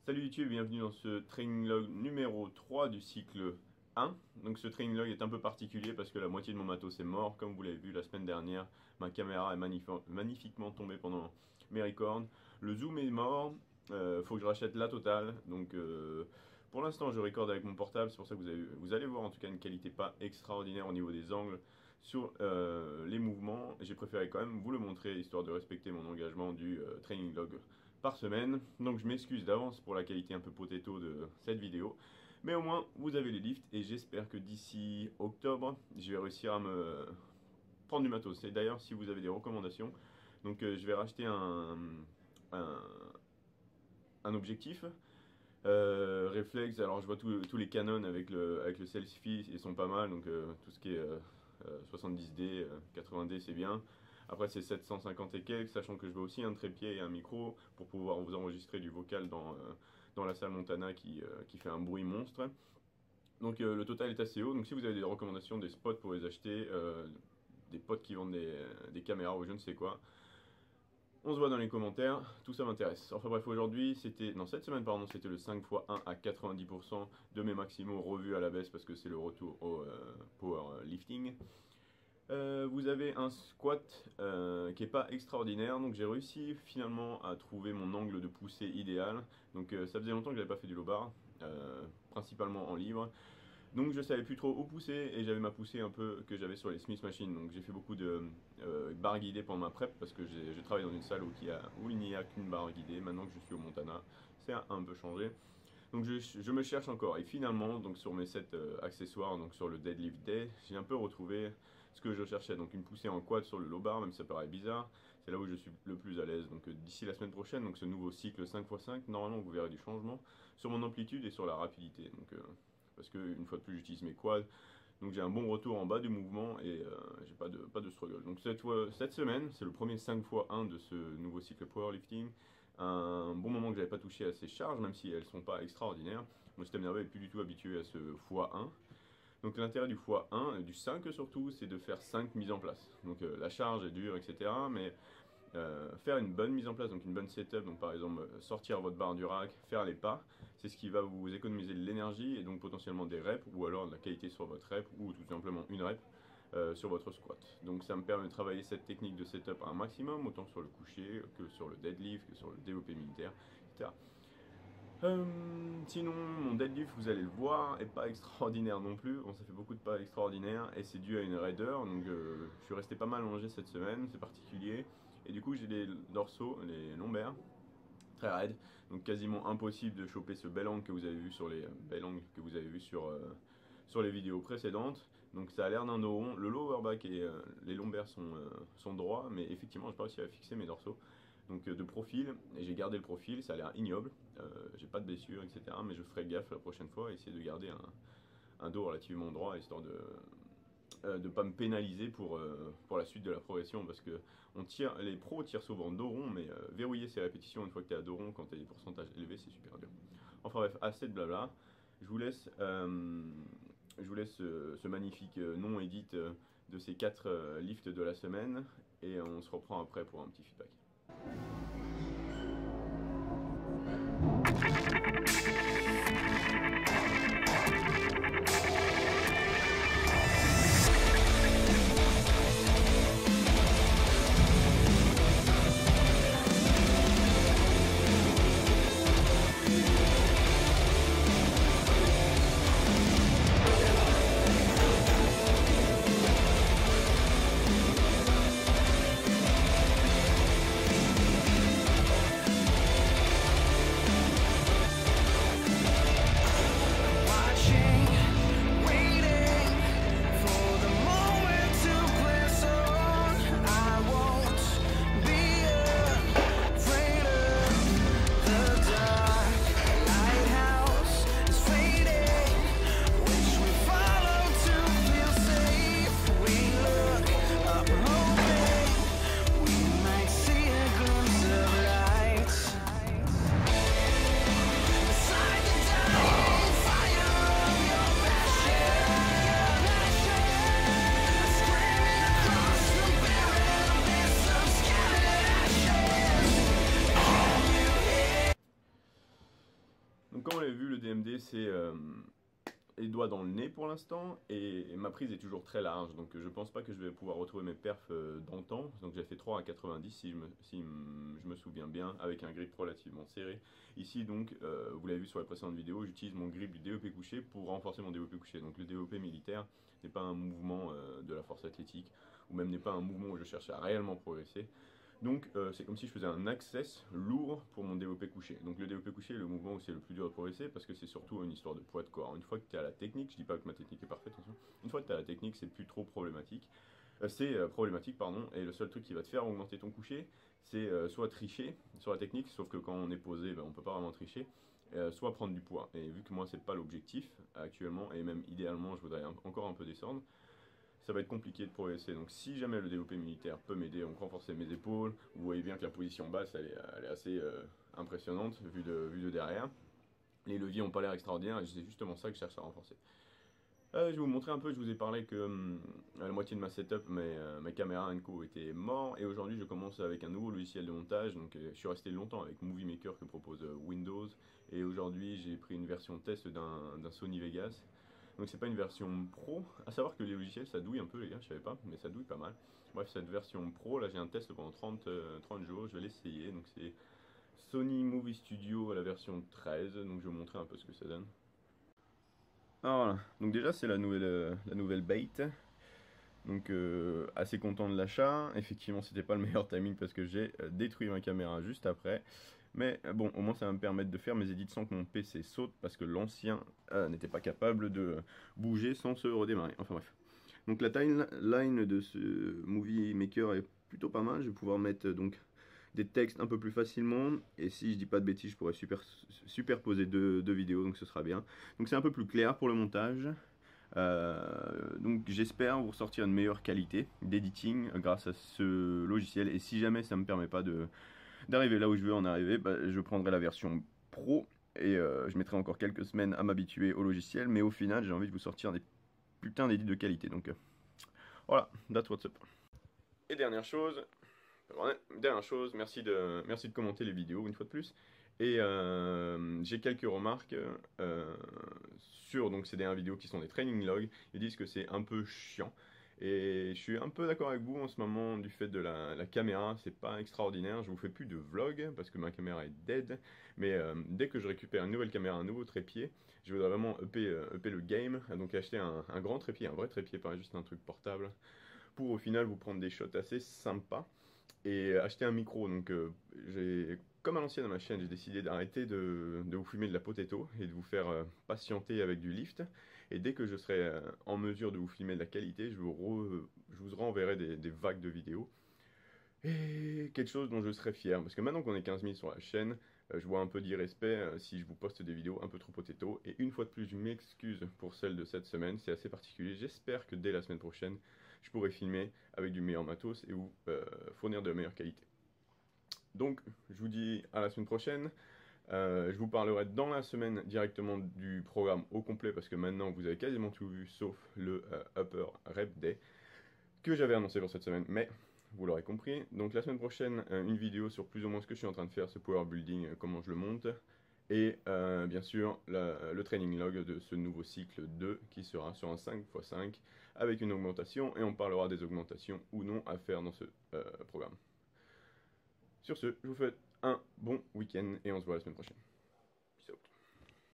Salut YouTube, bienvenue dans ce training log numéro 3 du cycle 1. Donc ce training log est un peu particulier parce que la moitié de mon matos est mort. Comme vous l'avez vu la semaine dernière, ma caméra est magnifiquement tombée pendant mes records. Le zoom est mort, faut que je rachète la totale. Donc pour l'instant je recorde avec mon portable, c'est pour ça que vous allez voir en tout cas une qualité pas extraordinaire au niveau des angles sur les mouvements. J'ai préféré quand même vous le montrer histoire de respecter mon engagement du training log par semaine. Donc je m'excuse d'avance pour la qualité un peu potato de cette vidéo. Mais au moins vous avez les lifts et j'espère que d'ici octobre, je vais réussir à me prendre du matos. Et d'ailleurs si vous avez des recommandations, donc je vais racheter un, un objectif. Réflexe, alors je vois tous les Canon avec le selfie, ils sont pas mal, donc tout ce qui est 70D, 80D c'est bien. Après c'est 750 et quelques, sachant que je veux aussi un trépied et un micro pour pouvoir vous enregistrer du vocal dans la salle Montana qui fait un bruit monstre. Donc le total est assez haut, donc si vous avez des recommandations, des spots pour les acheter, des potes qui vendent des caméras ou je ne sais quoi, on se voit dans les commentaires, tout ça m'intéresse. Enfin bref, aujourd'hui, cette semaine, pardon, c'était le 5x1 à 90% de mes maximaux revus à la baisse parce que c'est le retour au powerlifting. Vous avez un squat qui est pas extraordinaire, donc j'ai réussi finalement à trouver mon angle de poussée idéal. Donc ça faisait longtemps que j'avais pas fait du low bar, principalement en libre. Donc je savais plus trop où pousser et j'avais ma poussée un peu que j'avais sur les Smith Machine. Donc j'ai fait beaucoup de barres guidées pendant ma prep parce que j'ai travaillé dans une salle où il n'y a qu'une barre guidée. Maintenant que je suis au Montana, c'est un peu changé. Donc je me cherche encore et finalement donc sur mes 7 accessoires, donc sur le deadlift day, j'ai un peu retrouvé ce que je cherchais. Donc une poussée en quad sur le low bar, même si ça paraît bizarre, c'est là où je suis le plus à l'aise. Donc d'ici la semaine prochaine, donc ce nouveau cycle 5x5, normalement vous verrez du changement sur mon amplitude et sur la rapidité. Donc parce que une fois de plus j'utilise mes quads, donc j'ai un bon retour en bas du mouvement et j'ai pas de struggle. Donc cette semaine, c'est le premier 5x1 de ce nouveau cycle powerlifting. Un bon moment que j'avais pas touché à ces charges, même si elles sont pas extraordinaires. Mon système nerveux est plus du tout habitué à ce x1. Donc l'intérêt du x1, du 5 surtout, c'est de faire 5 mises en place. Donc la charge est dure, etc. Mais faire une bonne mise en place, donc une bonne setup, donc par exemple sortir votre barre du rack, faire les pas, c'est ce qui va vous économiser de l'énergie et donc potentiellement des reps ou alors de la qualité sur votre rep ou tout simplement une rep sur votre squat. Donc ça me permet de travailler cette technique de setup à un maximum, autant sur le coucher que sur le deadlift, que sur le développé militaire, etc. Sinon, mon deadlift, vous allez le voir, est pas extraordinaire non plus. Bon, ça fait beaucoup de pas extraordinaires et c'est dû à une raideur. Donc, je suis resté pas mal allongé cette semaine, c'est particulier. Et du coup, j'ai les dorsaux, les lombaires, très raides. Donc, quasiment impossible de choper ce bel angle que vous avez vu sur sur les vidéos précédentes. Donc, ça a l'air d'un dos rond. Le lower back et les lombaires sont droits, mais effectivement, j'ai pas réussi à fixer mes dorsaux. Donc de profil, et j'ai gardé le profil, ça a l'air ignoble, j'ai pas de blessure, etc. Mais je ferai gaffe la prochaine fois, essayer de garder un dos relativement droit, histoire de pas me pénaliser pour la suite de la progression, parce que les pros tirent souvent dos rond, mais verrouiller ses répétitions une fois que tu es à dos rond, quand tu as des pourcentages élevés, c'est super dur. Enfin bref, assez de blabla, je vous laisse ce magnifique non-edit de ces 4 lifts de la semaine, et on se reprend après pour un petit feedback. Donc comme on l'a vu, le DMD c'est les doigts dans le nez pour l'instant et ma prise est toujours très large, donc je pense pas que je vais pouvoir retrouver mes perfs dans le temps. Donc j'ai fait 3 à 90 je me souviens bien, avec un grip relativement serré. Ici donc, vous l'avez vu sur la précédente vidéo, j'utilise mon grip du DEP couché pour renforcer mon DEP couché. Donc le DEP militaire n'est pas un mouvement de la force athlétique, ou même n'est pas un mouvement où je cherche à réellement progresser. Donc c'est comme si je faisais un access lourd pour mon développé couché. Donc le développé couché est le mouvement où c'est le plus dur de progresser parce que c'est surtout une histoire de poids de corps. Une fois que tu as la technique, je dis pas que ma technique est parfaite, attention. Une fois que tu as la technique, c'est plus trop problématique. C'est problématique, pardon, et le seul truc qui va te faire augmenter ton couché, c'est soit tricher sur la technique, sauf que quand on est posé, ben, on peut pas vraiment tricher, soit prendre du poids. Et vu que moi c'est pas l'objectif actuellement, et même idéalement je voudrais encore un peu descendre, ça va être compliqué de progresser. Donc si jamais le développé militaire peut m'aider à renforcer mes épaules, vous voyez bien que la position basse elle est assez impressionnante vue de derrière. Les leviers n'ont pas l'air extraordinaires et c'est justement ça que je cherche à renforcer. Je vais vous montrer un peu, je vous ai parlé que la moitié de ma setup, mes caméras Co étaient morts et aujourd'hui je commence avec un nouveau logiciel de montage. Donc je suis resté longtemps avec Movie Maker que propose Windows et aujourd'hui j'ai pris une version test d'un Sony Vegas. Donc c'est pas une version pro, à savoir que les logiciels ça douille un peu les gars, je savais pas, mais ça douille pas mal. Bref, cette version pro, là j'ai un test pendant 30 jours, je vais l'essayer. Donc c'est Sony Movie Studio à la version 13, donc je vais vous montrer un peu ce que ça donne. Alors voilà, donc déjà c'est la nouvelle bait. Donc assez content de l'achat. Effectivement c'était pas le meilleur timing parce que j'ai détruit ma caméra juste après. Mais bon, au moins ça va me permettre de faire mes edits sans que mon PC saute parce que l'ancien n'était pas capable de bouger sans se redémarrer. Enfin bref. Donc la timeline de ce Movie Maker est plutôt pas mal. Je vais pouvoir mettre donc des textes un peu plus facilement. Et si je dis pas de bêtises, je pourrais superposer deux vidéos, donc ce sera bien. Donc c'est un peu plus clair pour le montage. Donc j'espère vous sortir une meilleure qualité d'editing grâce à ce logiciel. Et si jamais ça me permet pas d'arriver là où je veux en arriver, bah, je prendrai la version pro et je mettrai encore quelques semaines à m'habituer au logiciel. Mais au final, j'ai envie de vous sortir des putains d'édits de qualité. Donc voilà, that's what's up. Et dernière chose, merci de commenter les vidéos une fois de plus. Et j'ai quelques remarques sur donc ces dernières vidéos qui sont des training logs. Ils disent que c'est un peu chiant. Et je suis un peu d'accord avec vous en ce moment du fait de la caméra, c'est pas extraordinaire. Je vous fais plus de vlog parce que ma caméra est dead. Mais dès que je récupère une nouvelle caméra, un nouveau trépied, je voudrais vraiment upper le game. Donc acheter un grand trépied, un vrai trépied, pas juste un truc portable, pour au final vous prendre des shots assez sympas et acheter un micro. Donc comme à l'ancienne à ma chaîne, j'ai décidé d'arrêter de vous filmer de la potato et de vous faire patienter avec du lift. Et dès que je serai en mesure de vous filmer de la qualité, je vous renverrai des vagues de vidéos. Et quelque chose dont je serais fier, parce que maintenant qu'on est 15 000 sur la chaîne, je vois un peu d'irrespect si je vous poste des vidéos un peu trop potato. Et une fois de plus, je m'excuse pour celle de cette semaine, c'est assez particulier. J'espère que dès la semaine prochaine, je pourrai filmer avec du meilleur matos et vous fournir de meilleure qualité. Donc, je vous dis à la semaine prochaine. Je vous parlerai dans la semaine directement du programme au complet, parce que maintenant vous avez quasiment tout vu, sauf le Upper Rep Day, que j'avais annoncé pour cette semaine, mais vous l'aurez compris. Donc la semaine prochaine, une vidéo sur plus ou moins ce que je suis en train de faire, ce power building, comment je le monte. Et bien sûr, le training log de ce nouveau cycle 2 qui sera sur un 5x5 avec une augmentation. Et on parlera des augmentations ou non à faire dans ce programme. Sur ce, je vous souhaite un bon week-end et on se voit la semaine prochaine.